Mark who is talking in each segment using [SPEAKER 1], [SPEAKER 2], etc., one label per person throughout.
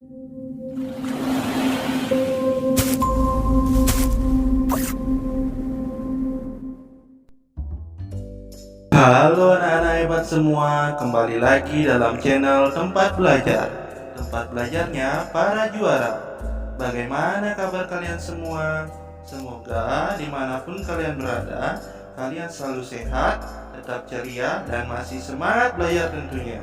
[SPEAKER 1] Halo anak-anak hebat semua, kembali lagi dalam channel Tempat Belajar. Tempat belajarnya para juara. Bagaimana kabar kalian semua? Semoga dimanapun kalian berada, kalian selalu sehat, tetap ceria, dan masih semangat belajar tentunya.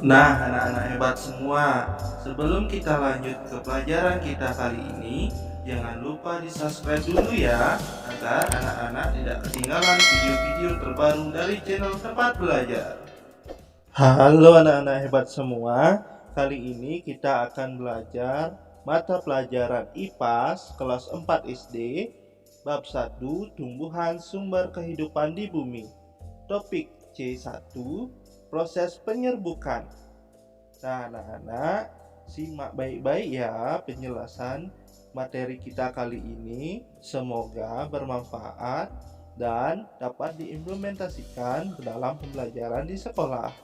[SPEAKER 1] Nah anak-anak hebat semua, sebelum kita lanjut ke pelajaran kita kali ini, jangan lupa di subscribe dulu ya, agar anak-anak tidak ketinggalan video-video terbaru dari channel Tempat Belajar. Halo anak-anak hebat semua, kali ini kita akan belajar mata pelajaran IPAS kelas 4 SD, bab 1 Tumbuhan Sumber Kehidupan di Bumi. Topik C1, proses penyerbukan. Nah anak-anak, simak baik-baik ya penjelasan materi kita kali ini. Semoga bermanfaat dan dapat diimplementasikan dalam pembelajaran di sekolah.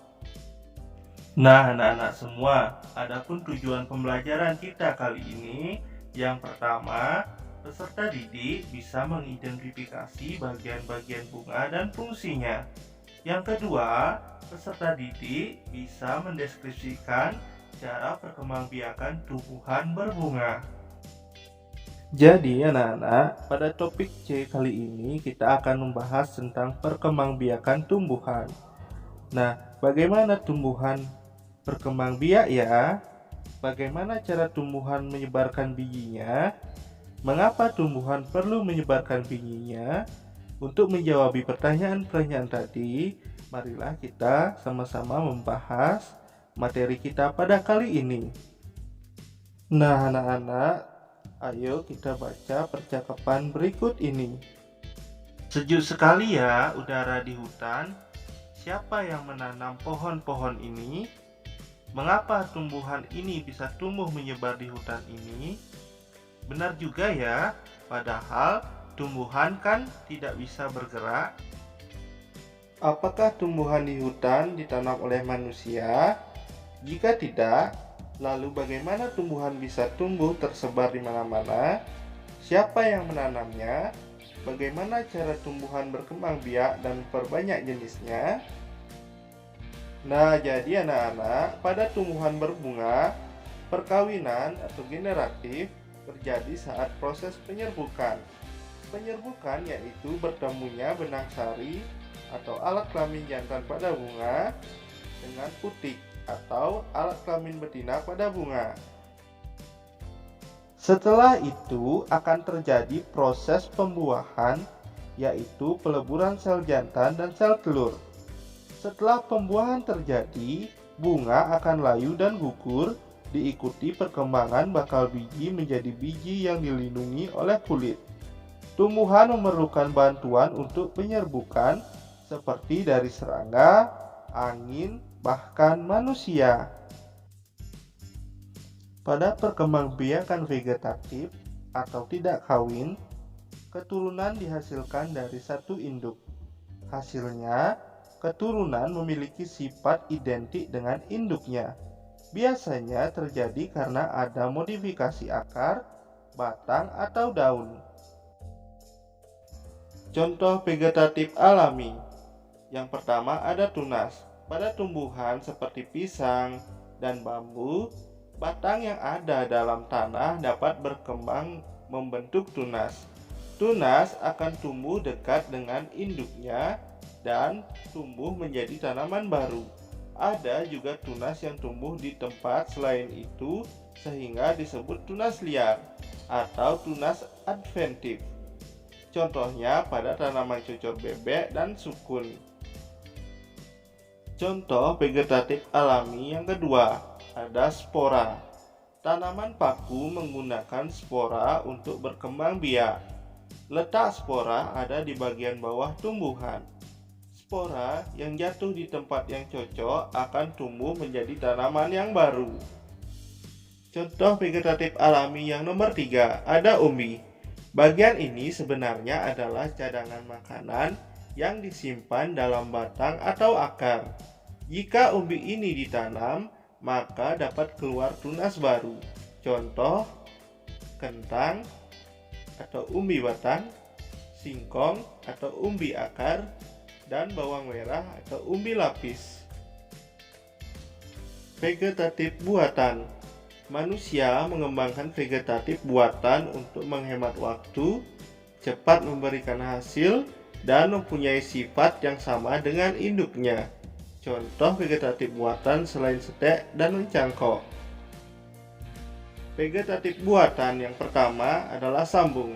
[SPEAKER 1] Nah anak-anak semua, adapun tujuan pembelajaran kita kali ini, yang pertama, peserta didik bisa mengidentifikasi bagian-bagian bunga dan fungsinya. Yang kedua, peserta didik bisa mendeskripsikan cara perkembangbiakan tumbuhan berbunga. Jadi anak-anak, pada topik C kali ini kita akan membahas tentang perkembangbiakan tumbuhan. Nah, bagaimana tumbuhan berkembang biak ya? Bagaimana cara tumbuhan menyebarkan bijinya? Mengapa tumbuhan perlu menyebarkan bijinya? Untuk menjawab pertanyaan-pertanyaan tadi, marilah kita sama-sama membahas materi kita pada kali ini. Nah anak-anak, ayo kita baca percakapan berikut ini. Sejuk sekali ya udara di hutan. Siapa yang menanam pohon-pohon ini? Mengapa tumbuhan ini bisa tumbuh menyebar di hutan ini? Benar juga ya, padahal tumbuhan kan tidak bisa bergerak. Apakah tumbuhan di hutan ditanam oleh manusia? Jika tidak, lalu bagaimana tumbuhan bisa tumbuh tersebar di mana-mana? Siapa yang menanamnya? Bagaimana cara tumbuhan berkembang biak dan perbanyak jenisnya? Nah, jadi anak-anak, pada tumbuhan berbunga, perkawinan atau generatif terjadi saat proses penyerbukan. Penyerbukan yaitu bertemunya benang sari atau alat kelamin jantan pada bunga dengan putik atau alat kelamin betina pada bunga. Setelah itu akan terjadi proses pembuahan, yaitu peleburan sel jantan dan sel telur. Setelah pembuahan terjadi, bunga akan layu dan gugur, diikuti perkembangan bakal biji menjadi biji yang dilindungi oleh kulit. Tumbuhan memerlukan bantuan untuk penyerbukan seperti dari serangga, angin, bahkan manusia. Pada perkembangbiakan vegetatif atau tidak kawin, keturunan dihasilkan dari satu induk. Hasilnya, keturunan memiliki sifat identik dengan induknya. Biasanya terjadi karena ada modifikasi akar, batang, atau daun. Contoh vegetatif alami. Yang pertama ada tunas. Pada tumbuhan seperti pisang dan bambu, batang yang ada dalam tanah dapat berkembang membentuk tunas. Tunas akan tumbuh dekat dengan induknya dan tumbuh menjadi tanaman baru. Ada juga tunas yang tumbuh di tempat selain itu sehingga disebut tunas liar atau tunas adventif. Contohnya pada tanaman cucur bebek dan sukun. Contoh vegetatif alami yang kedua, ada spora. Tanaman paku menggunakan spora untuk berkembang biak. Letak spora ada di bagian bawah tumbuhan. Spora yang jatuh di tempat yang cocok akan tumbuh menjadi tanaman yang baru. Contoh vegetatif alami yang nomor 3, ada umbi. Bagian ini sebenarnya adalah cadangan makanan yang disimpan dalam batang atau akar. Jika umbi ini ditanam, maka dapat keluar tunas baru. Contoh, kentang atau umbi batang, singkong atau umbi akar, dan bawang merah atau umbi lapis. Vegetatif buatan. Manusia mengembangkan vegetatif buatan untuk menghemat waktu, cepat memberikan hasil, dan mempunyai sifat yang sama dengan induknya. Contoh vegetatif buatan selain setek dan mencangkok. Vegetatif buatan yang pertama adalah sambung.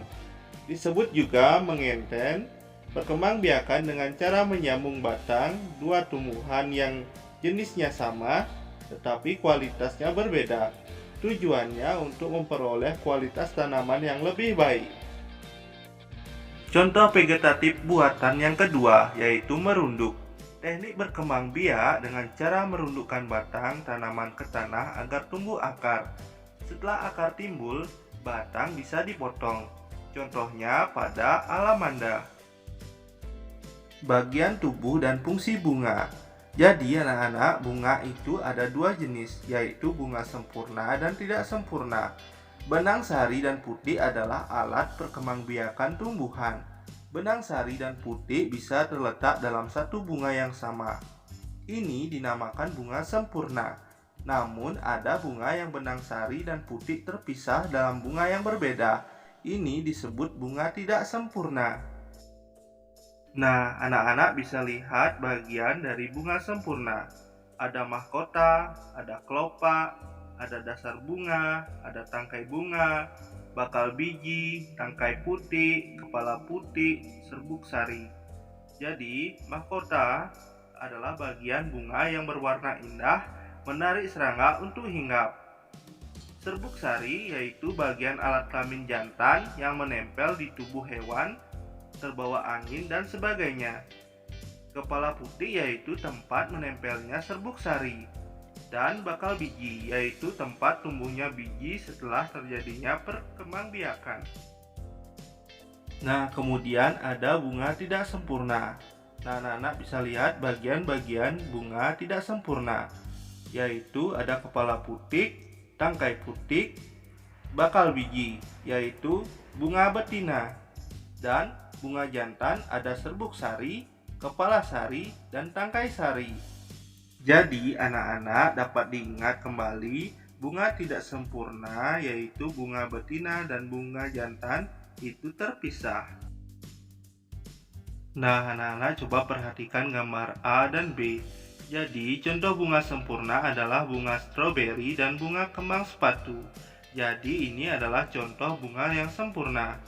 [SPEAKER 1] Disebut juga mengenten, berkembangbiakan dengan cara menyambung batang dua tumbuhan yang jenisnya sama tetapi kualitasnya berbeda. Tujuannya untuk memperoleh kualitas tanaman yang lebih baik. Contoh vegetatif buatan yang kedua yaitu merunduk. Teknik berkembang biak dengan cara merundukkan batang tanaman ke tanah agar tumbuh akar. Setelah akar timbul, batang bisa dipotong. Contohnya pada alamanda. Bagian tubuh dan fungsi bunga. Jadi anak-anak, bunga itu ada dua jenis, yaitu bunga sempurna dan tidak sempurna. Benang sari dan putih adalah alat perkembangbiakan tumbuhan. Benang sari dan putih bisa terletak dalam satu bunga yang sama. Ini dinamakan bunga sempurna. Namun ada bunga yang benang sari dan putih terpisah dalam bunga yang berbeda. Ini disebut bunga tidak sempurna. Nah, anak-anak bisa lihat bagian dari bunga sempurna. Ada mahkota, ada kelopak, ada dasar bunga, ada tangkai bunga, bakal biji, tangkai putih, kepala putih, serbuk sari. Jadi, mahkota adalah bagian bunga yang berwarna indah, menarik serangga untuk hinggap. Serbuk sari yaitu bagian alat kelamin jantan yang menempel di tubuh hewan, terbawa angin dan sebagainya. Kepala putih yaitu tempat menempelnya serbuk sari. Dan bakal biji yaitu tempat tumbuhnya biji setelah terjadinya perkembangbiakan. Nah, kemudian ada bunga tidak sempurna. Nah, anak-anak bisa lihat bagian-bagian bunga tidak sempurna, yaitu ada kepala putih, tangkai putih, bakal biji, yaitu bunga betina, dan bunga jantan ada serbuk sari, kepala sari, dan tangkai sari. Jadi anak-anak dapat diingat kembali bunga tidak sempurna yaitu bunga betina dan bunga jantan itu terpisah. Nah, anak-anak coba perhatikan gambar A dan B. Jadi, contoh bunga sempurna adalah bunga stroberi dan bunga kembang sepatu. Jadi, ini adalah contoh bunga yang sempurna.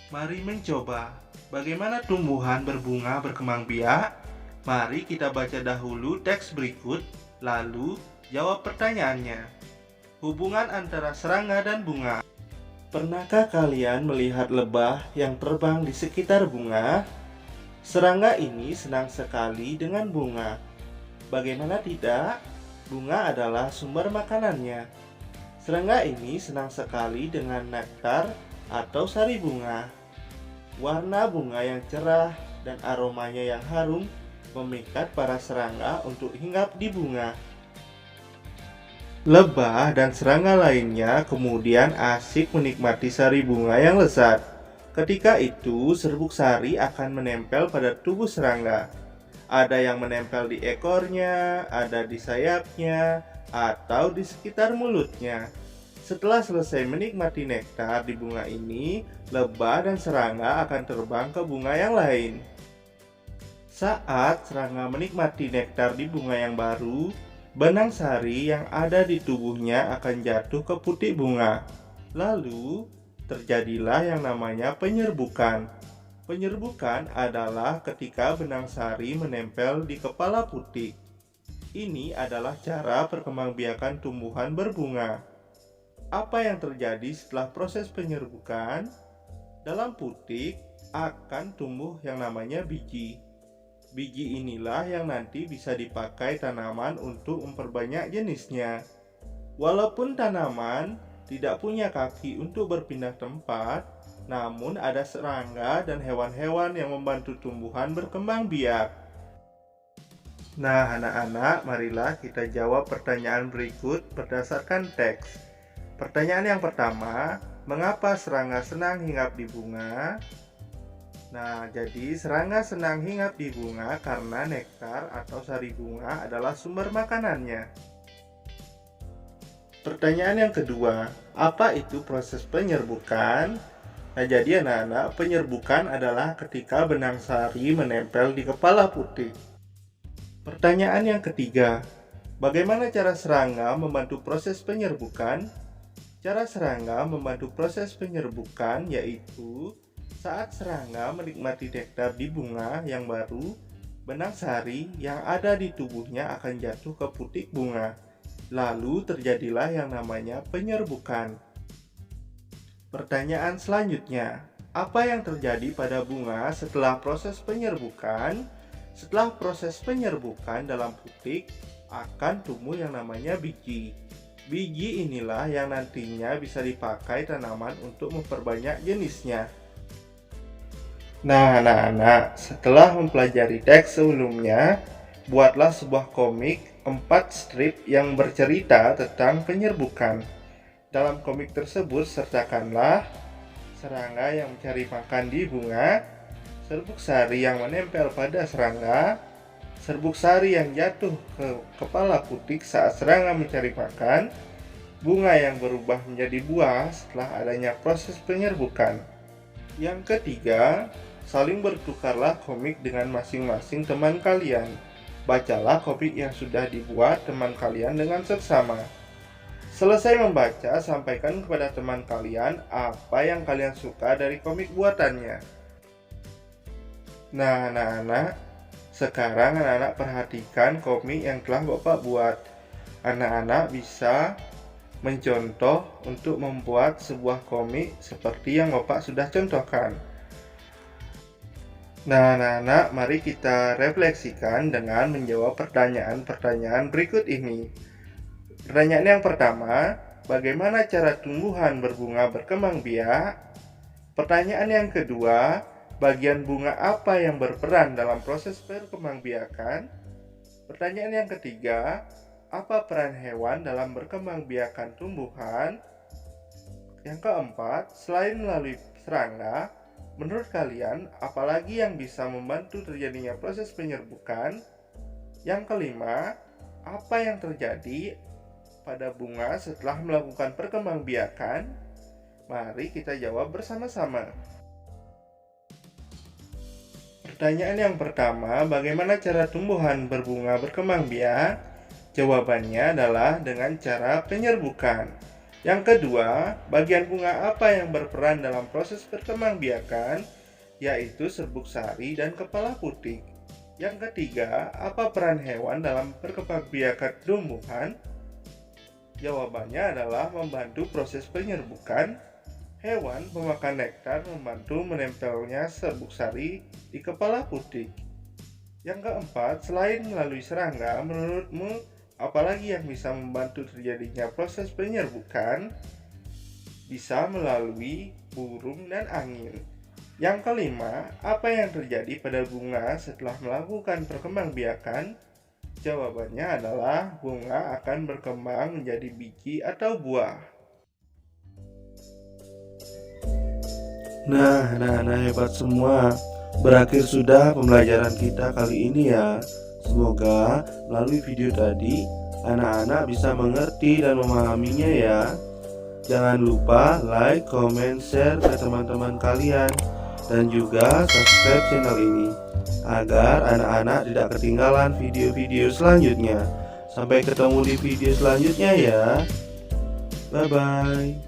[SPEAKER 1] Mari mencoba. Bagaimana tumbuhan berbunga berkembang biak? Mari kita baca dahulu teks berikut, lalu jawab pertanyaannya. Hubungan antara serangga dan bunga. Pernahkah kalian melihat lebah yang terbang di sekitar bunga? Serangga ini senang sekali dengan bunga. Bagaimana tidak? Bunga adalah sumber makanannya. Serangga ini senang sekali dengan nektar atau sari bunga. Warna bunga yang cerah dan aromanya yang harum memikat para serangga untuk hinggap di bunga. Lebah dan serangga lainnya kemudian asik menikmati sari bunga yang lezat. Ketika itu, serbuk sari akan menempel pada tubuh serangga. Ada yang menempel di ekornya, ada di sayapnya, atau di sekitar mulutnya. Setelah selesai menikmati nektar di bunga ini, lebah dan serangga akan terbang ke bunga yang lain. Saat serangga menikmati nektar di bunga yang baru, benang sari yang ada di tubuhnya akan jatuh ke putik bunga. Lalu, terjadilah yang namanya penyerbukan. Penyerbukan adalah ketika benang sari menempel di kepala putik. Ini adalah cara perkembangbiakan tumbuhan berbunga. Apa yang terjadi setelah proses penyerbukan? Dalam putik akan tumbuh yang namanya biji. Biji inilah yang nanti bisa dipakai tanaman untuk memperbanyak jenisnya. Walaupun tanaman tidak punya kaki untuk berpindah tempat, namun ada serangga dan hewan-hewan yang membantu tumbuhan berkembang biak. Nah, anak-anak, marilah kita jawab pertanyaan berikut berdasarkan teks. Pertanyaan yang pertama, mengapa serangga senang hinggap di bunga? Nah, jadi serangga senang hinggap di bunga karena nektar atau sari bunga adalah sumber makanannya. Pertanyaan yang kedua, apa itu proses penyerbukan? Nah, jadi anak-anak, penyerbukan adalah ketika benang sari menempel di kepala putih. Pertanyaan yang ketiga, bagaimana cara serangga membantu proses penyerbukan? Cara serangga membantu proses penyerbukan yaitu saat serangga menikmati nektar di bunga yang baru, benang sari yang ada di tubuhnya akan jatuh ke putik bunga. Lalu terjadilah yang namanya penyerbukan. Pertanyaan selanjutnya, apa yang terjadi pada bunga setelah proses penyerbukan? Setelah proses penyerbukan dalam putik akan tumbuh yang namanya biji. Biji inilah yang nantinya bisa dipakai tanaman untuk memperbanyak jenisnya. Nah, anak-anak, setelah mempelajari teks sebelumnya, buatlah sebuah komik 4 strip yang bercerita tentang penyerbukan. Dalam komik tersebut sertakanlah serangga yang mencari makan di bunga, serbuk sari yang menempel pada serangga, serbuk sari yang jatuh ke kepala putik saat serangga mencari makan, bunga yang berubah menjadi buah setelah adanya proses penyerbukan. Yang ketiga, saling bertukarlah komik dengan masing-masing teman kalian. Bacalah komik yang sudah dibuat teman kalian dengan seksama. Selesai membaca, sampaikan kepada teman kalian apa yang kalian suka dari komik buatannya. Nah, anak-anak, sekarang anak-anak perhatikan komik yang telah Bapak buat. Anak-anak bisa mencontoh untuk membuat sebuah komik seperti yang Bapak sudah contohkan. Nah, anak-anak, mari kita refleksikan dengan menjawab pertanyaan-pertanyaan berikut ini. Pertanyaan yang pertama, bagaimana cara tumbuhan berbunga berkembang biak? Pertanyaan yang kedua, bagian bunga apa yang berperan dalam proses perkembangbiakan? Pertanyaan yang ketiga, apa peran hewan dalam berkembangbiakan tumbuhan? Yang keempat, selain melalui serangga, menurut kalian apalagi yang bisa membantu terjadinya proses penyerbukan? Yang kelima, apa yang terjadi pada bunga setelah melakukan perkembangbiakan? Mari kita jawab bersama-sama. Pertanyaan yang pertama, bagaimana cara tumbuhan berbunga berkembang biak? Jawabannya adalah dengan cara penyerbukan. Yang kedua, bagian bunga apa yang berperan dalam proses perkembangbiakan? Yaitu serbuk sari dan kepala putik. Yang ketiga, apa peran hewan dalam perkembangbiakan tumbuhan? Jawabannya adalah membantu proses penyerbukan. Hewan pemakan nektar membantu menempelnya serbuk sari di kepala putik. Yang keempat, selain melalui serangga, menurutmu apalagi yang bisa membantu terjadinya proses penyerbukan? Bisa melalui burung dan angin. Yang kelima, apa yang terjadi pada bunga setelah melakukan perkembangbiakan? Jawabannya adalah bunga akan berkembang menjadi biji atau buah. Nah, anak-anak hebat semua, berakhir sudah pembelajaran kita kali ini ya. Semoga melalui video tadi anak-anak bisa mengerti dan memahaminya ya. Jangan lupa like, comment, share ke teman-teman kalian, dan juga subscribe channel ini agar anak-anak tidak ketinggalan video-video selanjutnya. Sampai ketemu di video selanjutnya ya. Bye-bye.